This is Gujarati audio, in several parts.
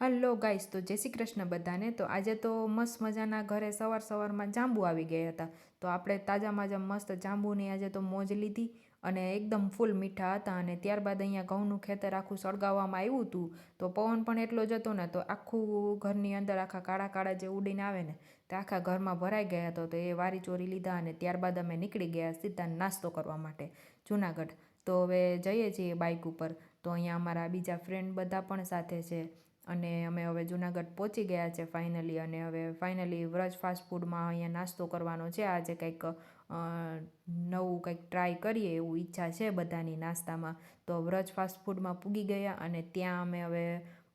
હલો ગાઈસ, તો જય શ્રી કૃષ્ણ બધાને. તો આજે તો મસ્ત મજાના ઘરે સવારમાં જાંબુ આવી ગયા હતા. તો આપણે તાજા મસ્ત જાંબુની આજે તો મોજ લીધી અને એકદમ ફૂલ મીઠા હતા. અને ત્યારબાદ અહીંયા ઘઉંનું ખેતર આખું સળગાવવામાં આવ્યું હતું. તો પવન પણ એટલો જ હતો ને, તો આખું ઘરની અંદર આખા કાળા કાળા જે ઉડીને આવે ને, તે આખા ઘરમાં ભરાઈ ગયા હતો. તો એ વારી ચોરી લીધા અને ત્યારબાદ અમે નીકળી ગયા સીધા નાસ્તો કરવા માટે જુનાગઢ. તો હવે જઈએ છીએ બાઇક ઉપર. તો અહીંયા અમારા બીજા ફ્રેન્ડ બધા પણ સાથે છે અને અમે હવે જુનાગઢ પહોંચી ગયા છે ફાઇનલી. અને હવે ફાઇનલી વ્રજ ફાસ્ટ ફૂડમાં અહીંયા નાસ્તો કરવાનો છે. આજે કંઈક નવું કંઈક ટ્રાય કરીએ એવું ઈચ્છા છે બધાની નાસ્તામાં. તો વ્રજ ફાસ્ટ ફૂડમાં પૂગી ગયા અને ત્યાં અમે હવે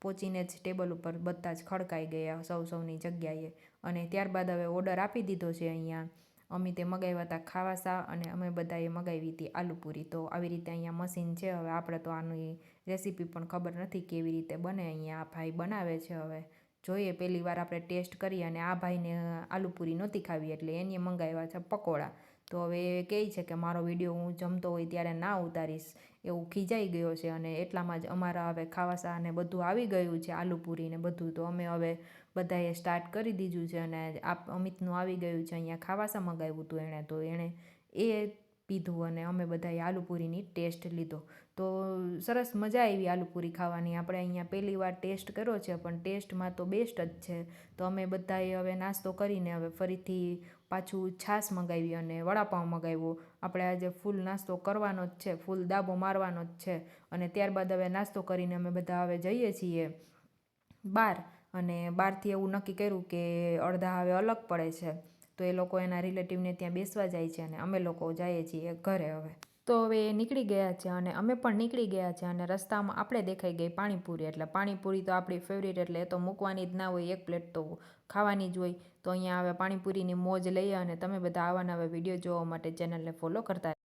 પહોંચીને જ ટેબલ ઉપર બધા જ ખડકાઈ ગયા સૌની જગ્યાએ. અને ત્યારબાદ હવે ઓર્ડર આપી દીધો છે. અહીંયા અમિતે મગાવ્યા હતા ખાવાસા અને અમે બધાએ મગાવી હતી આલુપૂરી. તો આવી રીતે અહીંયા મશીન છે. હવે આપણે તો આની રેસીપી પણ ખબર નથી કેવી રીતે બને. અહીંયા આ ભાઈ બનાવે છે. હવે જોઈએ, પહેલી વાર આપણે ટેસ્ટ કરીએ. અને આ ભાઈને આલુપૂરી નહોતી ખાવી એટલે એને મંગાવ્યા છે પકોડા. તો હવે એ કહે છે કે મારો વિડીયો હું જમતો હોય ત્યારે ના ઉતારીશ, એવું ખીજાઈ ગયો છે. અને એટલામાં જ અમારા હવે ખાવાસા ને બધું આવી ગયું છે, આલુપૂરી ને બધું. તો અમે હવે બધાએ સ્ટાર્ટ કરી દીધું છે. અને અમિતનું આવી ગયું છે. અહીંયા ખાવાસા મંગાવ્યું હતું એણે, તો એણે એ પીધું અને અમે બધાએ આલુપૂરીની ટેસ્ટ લીધો. તો સરસ મજા આવી આલુપૂરી ખાવાની. આપણે અહીંયા પહેલી વાર ટેસ્ટ કર્યો છે પણ ટેસ્ટમાં તો બેસ્ટ જ છે. તો અમે બધાએ હવે નાસ્તો કરીને હવે ફરીથી પાછું છાશ મંગાવી અને વડાપાઉં મંગાવ્યો. આપણે આજે ફૂલ નાસ્તો કરવાનો જ છે, ફૂલ દાબો મારવાનો જ છે. અને ત્યારબાદ હવે નાસ્તો કરીને અમે બધા હવે જઈએ છીએ બહાર. અને બહારથી એવું નક્કી કર્યું કે અડધા હવે અલગ પડે છે, તો એ લોકો એના રિલેટિવને ત્યાં બેસવા જાય છે અને અમે લોકો જઈએ છીએ ઘરે હવે. તો હવે એ નીકળી ગયા છે અને અમે પણ નીકળી ગયા છે. અને રસ્તામાં આપણે દેખાઈ ગઈ પાણીપુરી. એટલે પાણીપુરી તો આપણી ફેવરિટ, એટલે એ તો મૂકવાની જ ના હોય, એક પ્લેટ તો ખાવાની જ હોય. તો અહીંયા હવે પાણીપુરીની મોજ લઈએ. અને તમે બધા આવા નવા વિડીયો જોવા માટે ચેનલને ફોલો કરતા